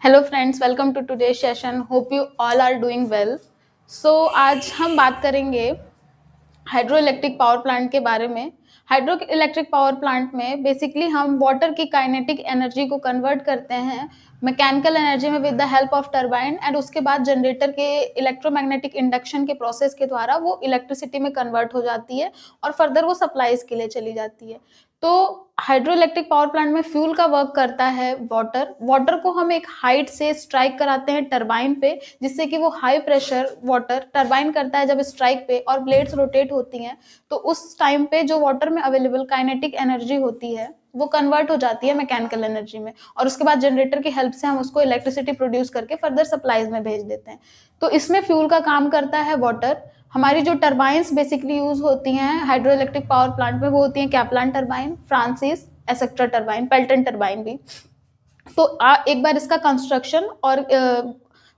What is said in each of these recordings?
Hello friends, welcome to today session. Hope you all are doing well. So आज हम बात करेंगे hydro electric power plant के बारे में। हाइड्रो इलेक्ट्रिक पावर प्लांट में बेसिकली हम वाटर की काइनेटिक एनर्जी को कन्वर्ट करते हैं मैकेनिकल एनर्जी में with the help of turbine, and उसके बाद जनरेटर के इलेक्ट्रोमैग्नेटिक इंडक्शन के प्रोसेस के द्वारा वो इलेक्ट्रिसिटी में कन्वर्ट हो जाती है और फर्दर वो सप्लाईज के लिए चली जाती है। तो हाइड्रो इलेक्ट्रिक पावर प्लांट में फ्यूल का वर्क करता है वाटर को हम एक हाइट से स्ट्राइक कराते हैं टरबाइन पे, जिससे कि वो हाई प्रेशर वाटर टरबाइन करता है जब स्ट्राइक पे और ब्लेड्स रोटेट होती हैं, तो उस टाइम पे जो वाटर में अवेलेबल काइनेटिक एनर्जी होती है वो कन्वर्ट हो जाती है मैकेनिकल एनर्जी में, और उसके बाद जनरेटर की हेल्प से हम उसको इलेक्ट्रिसिटी प्रोड्यूस करके फर्दर सप्लाईज में भेज देते हैं। तो इसमें फ्यूल का काम करता है वाटर। हमारी जो टरबाइंस बेसिकली यूज होती हैं हाइड्रो इलेक्ट्रिक पावर प्लांट में वो होती हैं Kaplan turbine, Francis, et cetera turbine, Pelton turbine भी। तो एक बार इसका कंस्ट्रक्शन और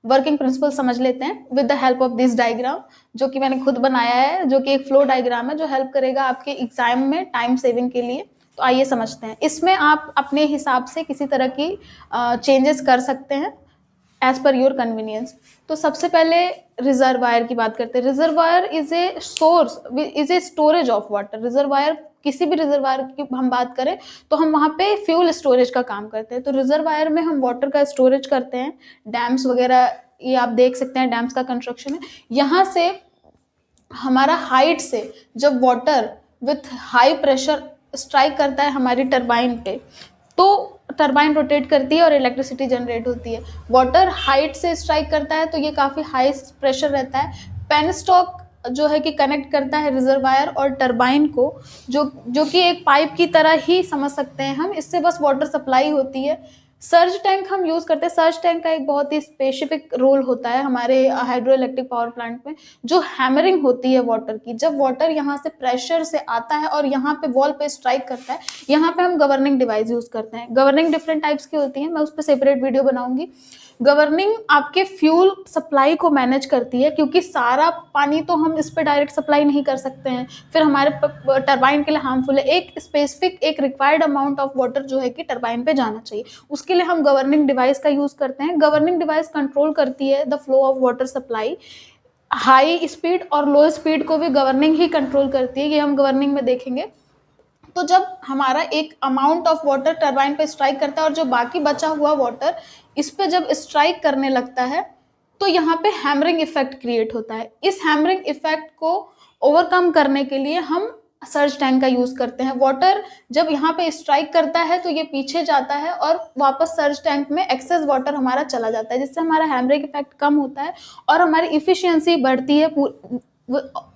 वर्किंग प्रिंसिपल समझ लेते हैं with the help of this diagram, जो कि मैंने खुद बनाया है, जो कि एक फ्लो डायग्राम है जो हेल्प करेगा आपके एग्जाम में टाइम सेविंग के लिए। तो आइए समझते हैं। इसमें आप अपने हिसाब से किसी तरह की चेंजेस कर सकते हैं एज पर योर कन्वीनियंस। तो सबसे पहले रिजर्वायर की बात करते हैं। Reservoir is a source, is a storage of water. Reservoir, किसी भी रिजर्वायर की हम बात करें तो हम वहाँ पे फ्यूल स्टोरेज का काम करते हैं। तो रिजर्वायर में हम वाटर का स्टोरेज करते हैं। डैम्स वगैरह ये आप देख सकते हैं, डैम्स का कंस्ट्रक्शन है। यहाँ से हमारा हाइट से जब water with high pressure strike करता है हमारी टरबाइन पे, तो टरबाइन रोटेट करती है और इलेक्ट्रिसिटी जनरेट होती है। वाटर हाइट से स्ट्राइक करता है तो ये काफ़ी हाई प्रेशर रहता है। पेनस्टॉक जो है कि कनेक्ट करता है रिजर्वायर और टरबाइन को, जो कि एक पाइप की तरह ही समझ सकते हैं हम। इससे बस वाटर सप्लाई होती है। सर्ज टैंक हम यूज़ करते हैं। सर्ज टैंक का एक बहुत ही स्पेसिफिक रोल होता है हमारे हाइड्रो इलेक्ट्रिक पावर प्लांट में, जो हैमरिंग होती है वाटर की। जब वाटर यहाँ से प्रेशर से आता है और यहाँ पे वॉल पे स्ट्राइक करता है, यहाँ पे हम गवर्निंग डिवाइस यूज़ करते हैं। गवर्निंग डिफरेंट टाइप्स की होती हैं, मैं उस पर सेपरेट वीडियो बनाऊंगी। गवर्निंग आपके फ्यूल सप्लाई को मैनेज करती है, क्योंकि सारा पानी तो हम इस पर डायरेक्ट सप्लाई नहीं कर सकते हैं, फिर हमारे टरबाइन के लिए हार्मफुल है। एक स्पेसिफिक एक रिक्वायर्ड अमाउंट ऑफ वाटर जो है कि टरबाइन पे जाना चाहिए, उसके लिए हम गवर्निंग डिवाइस का यूज़ करते हैं। गवर्निंग डिवाइस कंट्रोल करती है the flow of water supply. High speed और लो स्पीड को भी गवर्निंग ही कंट्रोल करती है, ये हम गवर्निंग में देखेंगे। तो जब हमारा एक अमाउंट ऑफ वाटर टरबाइन पे स्ट्राइक करता है और जो बाकी बचा हुआ वाटर इस पे जब स्ट्राइक करने लगता है, तो यहाँ पे हैमरिंग इफेक्ट क्रिएट होता है। इस हैमरिंग इफेक्ट को ओवरकम करने के लिए हम सर्ज टैंक का यूज करते हैं। वाटर जब यहाँ पे स्ट्राइक करता है तो ये पीछे जाता है और वापस सर्ज टैंक में एक्सेस वाटर हमारा चला जाता है, जिससे हमारा हैमरिंग इफेक्ट कम होता है और हमारी इफिशियंसी बढ़ती है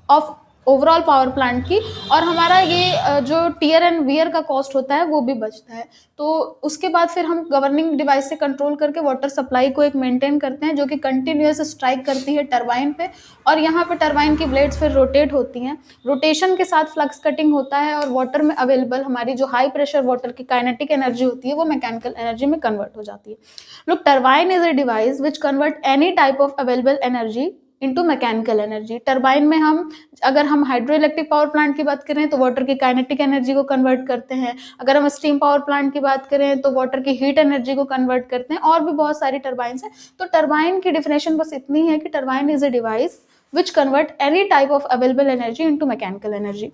ऑफ ओवरऑल पावर प्लांट की, और हमारा ये जो टीयर एंड वियर का कॉस्ट होता है वो भी बचता है। तो उसके बाद फिर हम गवर्निंग डिवाइस से कंट्रोल करके वाटर सप्लाई को एक मेंटेन करते हैं, जो कि कंटिन्यूअस स्ट्राइक करती है टरबाइन पे, और यहाँ पे टरबाइन की ब्लेड्स फिर रोटेट होती हैं। रोटेशन के साथ फ्लक्स कटिंग होता है और वाटर में अवेलेबल हमारी जो हाई प्रेशर वाटर की काइनेटिक एनर्जी होती है वो मैकेनिकल एनर्जी में कन्वर्ट हो जाती है। Look, turbine is a device which convert any type of available energy into mechanical energy. Turbine में अगर हम हाइड्रो इलेक्ट्रिक पावर प्लांट की बात करें तो वाटर की काइनेटिक एनर्जी को कन्वर्ट करते हैं। अगर हम स्टीम पावर प्लांट की बात करें तो वाटर की हीट एनर्जी को कन्वर्ट करते हैं, और भी बहुत सारी टरबाइंस हैं। तो टरबाइन की डिफिनेशन बस इतनी है कि turbine is a device which convert any type of available energy into mechanical energy.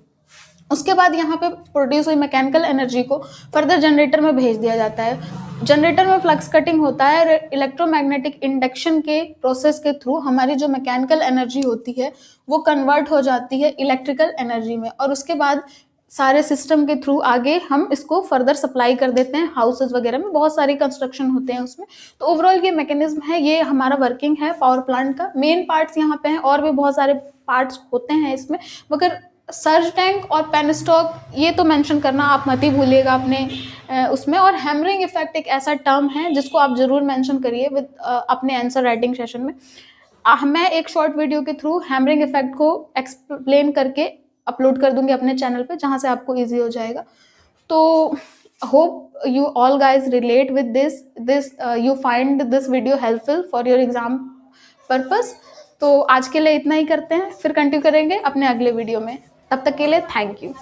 उसके बाद यहाँ पे प्रोड्यूस हुई मैकेनिकल एनर्जी को फर्दर जनरेटर में भेज दिया जाता है। जनरेटर में फ्लक्स कटिंग होता है और इलेक्ट्रोमैग्नेटिक इंडक्शन के प्रोसेस के थ्रू हमारी जो मैकेनिकल एनर्जी होती है वो कन्वर्ट हो जाती है इलेक्ट्रिकल एनर्जी में, और उसके बाद सारे सिस्टम के थ्रू आगे हम इसको फर्दर सप्लाई कर देते हैं। हाउसेज वगैरह में बहुत सारे कंस्ट्रक्शन होते हैं उसमें। तो ओवरऑल ये मैकेनिज्म है, ये हमारा वर्किंग है पावर प्लांट का। मेन पार्ट्स यहाँ पे हैं, और भी बहुत सारे पार्ट्स होते हैं इसमें, मगर सर्ज टैंक और पेनस्टॉक ये तो मेंशन करना आप मत ही भूलिएगा अपने उसमें। और हैमरिंग इफेक्ट एक ऐसा टर्म है जिसको आप जरूर मेंशन करिए विद अपने आंसर राइटिंग सेशन में। मैं एक शॉर्ट वीडियो के थ्रू हैमरिंग इफेक्ट को एक्सप्लेन करके अपलोड कर दूंगी अपने चैनल पे, जहाँ से आपको ईजी हो जाएगा। तो hope you all guys relate with this you find this video helpful for your exam purpose. तो आज के लिए इतना ही करते हैं, फिर कंटिन्यू करेंगे अपने अगले वीडियो में। तब तक के लिए थैंक यू।